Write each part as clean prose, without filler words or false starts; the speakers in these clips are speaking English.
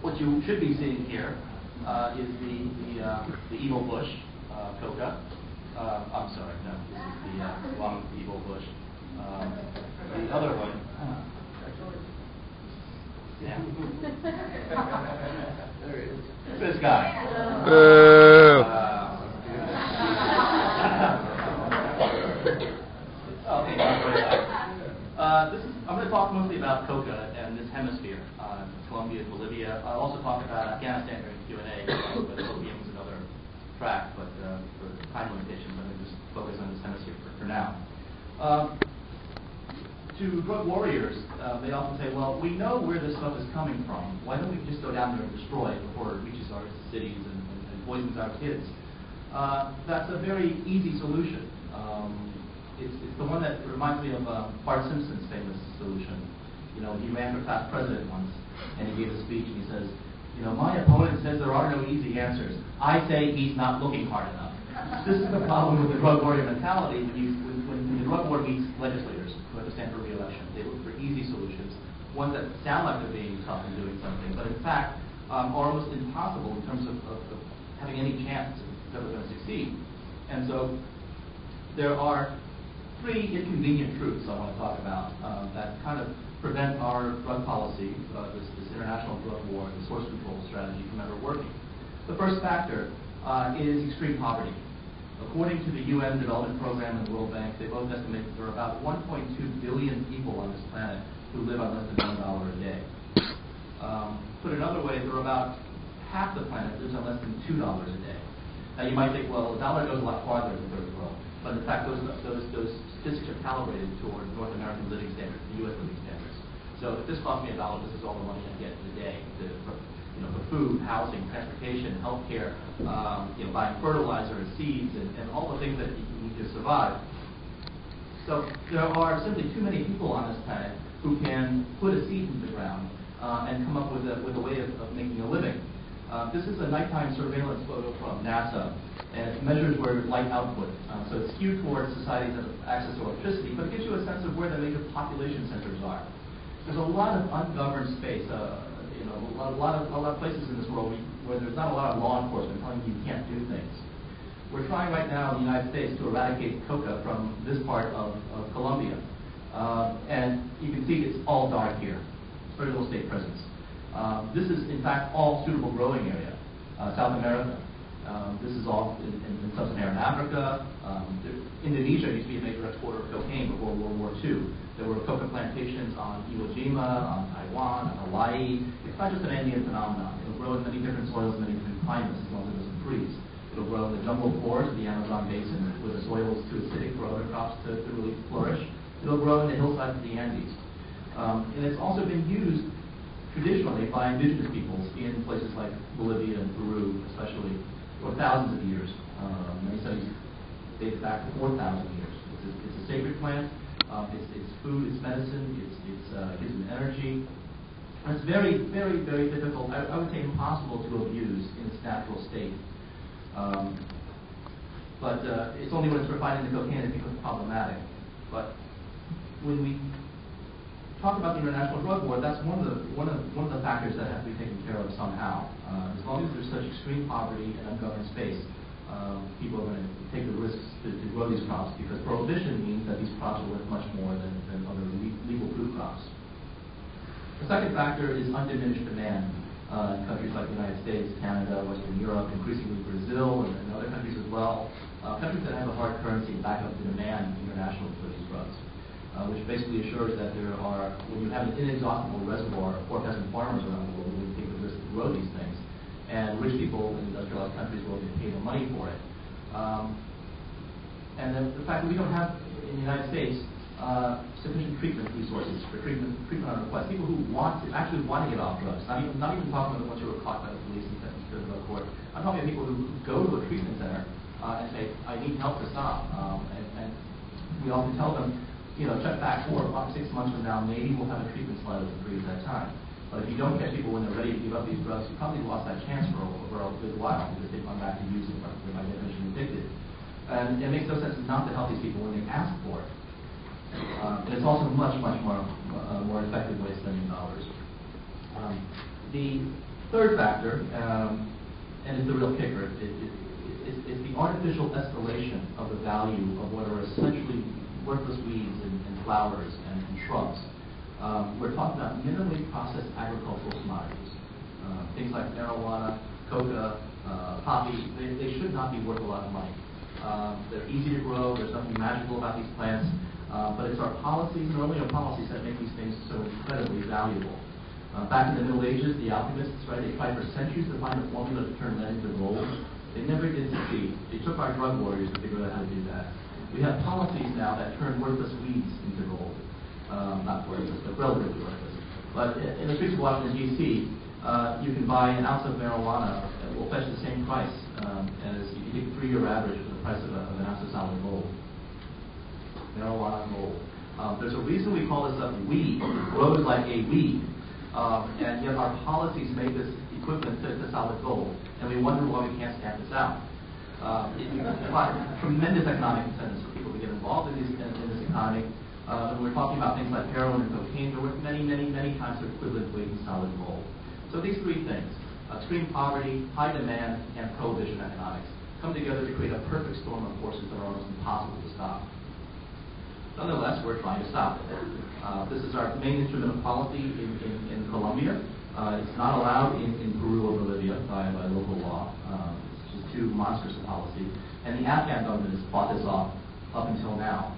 what you should be seeing here is the evil bush, coca. I'm sorry, no, this is the wrong evil bush. The other one. Yeah. There he is. This guy. I'm going to talk mostly about coca and this hemisphere, Colombia, Bolivia. I'll also talk about Afghanistan during Q&A, but opium is another track, but for time limitations, I'm going to just focus on this hemisphere for now. To drug warriors, they often say, well, we know where this stuff is coming from. Why don't we just go down there and destroy it before it reaches our cities and poisons our kids? That's a very easy solution. It's the one that reminds me of Bart Simpson's famous solution. You know, he ran for class president once, and he gave a speech, and he says, you know, my opponent says there are no easy answers. I say he's not looking hard enough. This is the problem with the drug warrior mentality. When the drug war meets legislators who have to stand for re-election, they look for easy solutions, ones that sound like they're being tough and doing something, but in fact are almost impossible in terms of having any chance that we're going to succeed. And so there are three inconvenient truths I want to talk about that kind of prevent our drug policy, this international drug war, the source control strategy from ever working. The first factor is extreme poverty. According to the UN Development Program and the World Bank, they both estimate that there are about 1.2 billion people on this planet who live on less than $1 a day. Put another way, there are about half the planet lives on less than $2 a day. Now you might think, well, $1 goes a lot farther in the third world, but in fact those statistics are calibrated toward North American living standards, the U.S. living standards. So if this costs me $1, this is all the money I get in a day for food, housing, transportation, healthcare, buying fertilizer and seeds, and all the things that you need to survive. So there are simply too many people on this planet who can put a seed into the ground and come up with a way of making a living. This is a nighttime surveillance photo from NASA, and it measures where light output. So it's skewed towards societies that have access to electricity, but it gives you a sense of where the major population centers are. There's a lot of ungoverned space. A lot of places in this world where there's not a lot of law enforcement telling you can't do things. We're trying right now in the United States to eradicate coca from this part of Colombia. And you can see it's all dark here. It's very little state presence. This is, in fact, all suitable growing area. South America. This is all in sub-Saharan Africa. Indonesia used to be a major exporter of cocaine before World War II. There were coca plantations on Iwo Jima, on Taiwan, on Hawaii. It's not just an Andean phenomenon. It'll grow in many different soils, many different climates, as long as it doesn't freeze. It'll grow in the jungle forests of the Amazon basin, where the soil is too acidic for other crops to really flourish. It'll grow in the hillsides of the Andes. And it's also been used traditionally by indigenous peoples in places like Bolivia and Peru, especially, for thousands of years. Many studies date back to 4,000 years. It's a sacred plant. It's food, it's medicine, it gives them energy. And it's very, very, very difficult, I would say impossible to abuse in its natural state. But it's only when it's refined into cocaine it becomes problematic. But when we talk about the international drug war, that's one of the factors that have to be taken care of somehow. As long as there's such extreme poverty and ungoverned space, people are going to take the risks to grow these crops, because prohibition means that these crops are worth much more than other legal food crops. The second factor is undiminished demand in countries like the United States, Canada, Western Europe, increasingly Brazil, and other countries as well. Countries that have a hard currency to back up the demand internationally for these drugs, which basically assures that there are, when you have an inexhaustible reservoir of poor peasant farmers around the world who will take the risk to grow these things, and rich people in industrialized countries will pay the money for it. And then the fact that we don't have, in the United States, sufficient treatment resources for treatment on request. People who actually want to get off drugs. Not even talking about the ones who are caught by the police and sentenced to the court. I'm talking about people who go to a treatment center and say, I need help to stop. And we often tell them, check back 4 or 6 months from now, maybe we'll have a treatment slide that agrees at that time. But if you don't catch people when they're ready to give up these drugs, you probably lost that chance for a good while, because they've gone back to using them. They're by definition addicted. And it makes no sense not to help these people when they ask for it. And it's also much, much more effective way of spending dollars. The Third factor, and it's the real kicker, it's the artificial escalation of the value of what are essentially worthless weeds and flowers and shrubs. We're talking about minimally processed agricultural commodities. Things like marijuana, coca, poppy, they should not be worth a lot of money. They're easy to grow, there's nothing magical about these plants, but it's our policies, and only our policies, that make these things so incredibly valuable. Back in the Middle Ages, the alchemists, right, they tried for centuries to find a formula to turn lead into gold. They never did succeed. It took our drug warriors to figure out how to do that. We have policies now that turn worthless weeds into gold. Not worthless, but relatively worthless. But in the streets of Washington, D.C., you can buy an ounce of marijuana that will fetch the same price as you take a 3-year average for the price of an ounce of solid gold. Marijuana gold. There's a reason we call this a weed. It grows like a weed. And yet our policies make this equivalent to solid gold, and we wonder why we can't stamp this out. It provides tremendous economic incentives for people to get involved in this economy. When we're talking about things like heroin and cocaine, there were many times their equivalent weight in solid gold. So these three things, extreme poverty, high demand, and prohibition economics, come together to create a perfect storm of forces that are almost impossible to stop. Nonetheless, we're trying to stop it. This is our main instrument of policy in Colombia. It's not allowed in Peru or Bolivia by local law. It's just too monstrous a policy. And the Afghan government has fought this off up until now.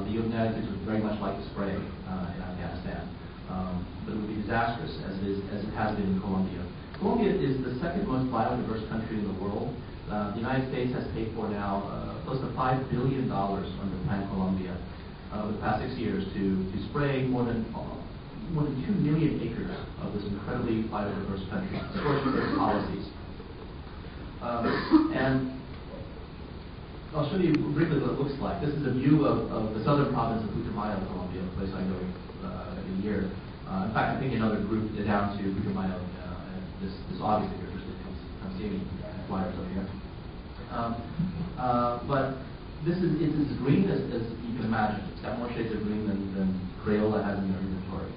The United States would very much like to spray in Afghanistan. But it would be disastrous, as it has been in Colombia. Colombia is the second most biodiverse country in the world. The United States has paid for now close to $5 billion under Plan Colombia over the past 6 years to spray more than 2 million acres of this incredibly biodiverse country, scorching their policies. And I'll show you briefly what it looks like. This is a view of the southern province of Putumayo, Colombia, a place I go every year. In fact, I think another group down to Putumayo this August if you're interested. Come see me. Flyers up here. But this is as green as you can imagine. It's got more shades of green than Crayola has in their inventory.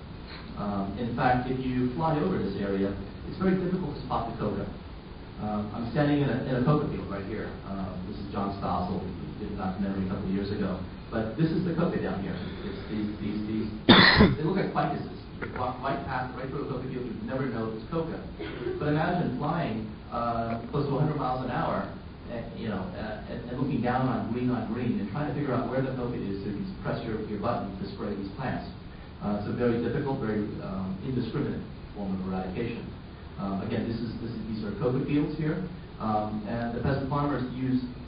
In fact, if you fly over this area, it's very difficult to spot the coca. I'm standing in a coca field right here. This is John Stossel. He did a documentary a couple of years ago. But this is the coca down here. It's these they look like ficuses. You walk right past, right through a coca field, you'd never know it's coca. But imagine flying close to 100 miles an hour, and looking down on green and trying to figure out where the coca is so you can press your button to spray these plants. It's a very difficult, very indiscriminate form of eradication. Again, these are coca fields here, and the peasant farmers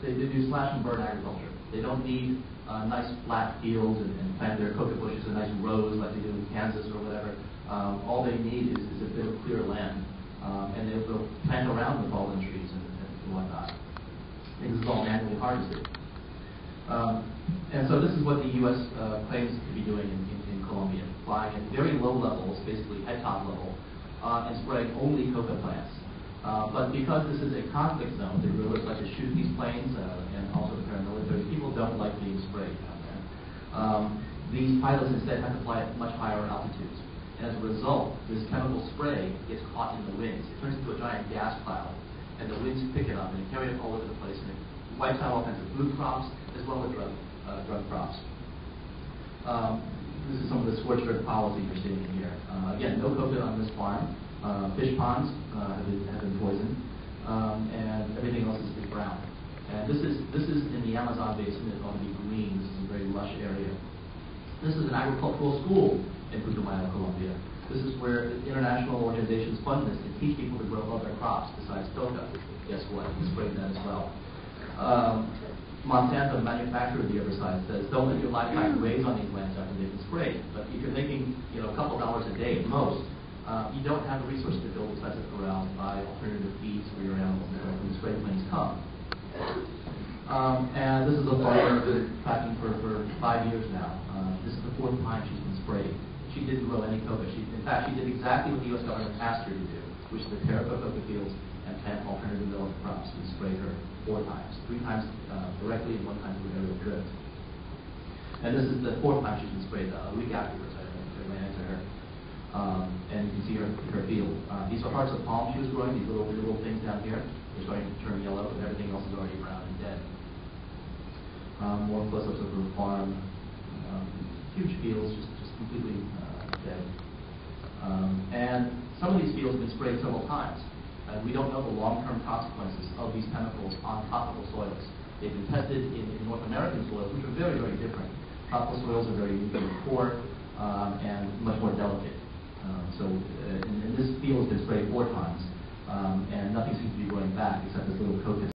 they do slash and burn agriculture. They don't need nice flat fields and plant their coca bushes in nice rows like they do in Kansas or whatever. All they need is a bit of clear land, and they'll plant around the fallen trees and whatnot. This is all manually harvested. And so this is what the U.S. claims to be doing in Colombia, flying at very low levels, basically head top level, and spraying only coca plants. But because this is a conflict zone, the guerrillas like to shoot these planes, and also the paramilitary, people don't like being sprayed down there. These pilots instead have to fly at much higher altitudes. And as a result, this chemical spray gets caught in the winds. It turns into a giant gas cloud, and the winds pick it up and carry it all over the place, and it wipes out all kinds of food crops as well as drug crops. This is some of the scorched earth policy you're seeing here. Again, no coca on this farm. Fish ponds have been poisoned, and everything else is brown. And this is in the Amazon basin. It's going to be green. This is a very lush area. This is an agricultural school in Putumayo, Colombia. This is where international organizations fund this to teach people to grow other crops besides coca. Guess what? We sprayed that as well. Monsanto, the manufacturer of the herbicide, says don't let your livestock graze on these lands after they've been sprayed. But if you're making a couple dollars a day at most, you don't have the resources to build expensive corrals and buy alternative feeds for your animals when the spray planes come. And this is a farmer who's been tracking for 5 years now. This is the 4th time she's been sprayed. She didn't grow any coca. In fact, she did exactly what the U.S. government asked her to do, which is to tear up the coca fields and plant alternative millet crops. We sprayed her 4 times, 3 times directly and 1 time through aerial drift. And this is the 4th time she's been sprayed. A week afterwards, I ran into her. And you can see her field. These are hearts of palm she was growing, these little things down here. They're starting to turn yellow, and everything else is already brown and dead. More close-ups of her farm. Huge fields, just completely dead. And some of these fields have been sprayed several times. And we don't know the long-term consequences of these chemicals on tropical soils. They've been tested in North American soils, which are very, very different. Tropical soils are very poor and much more delicate. And this field has been sprayed 4 times, and nothing seems to be growing back except this little coat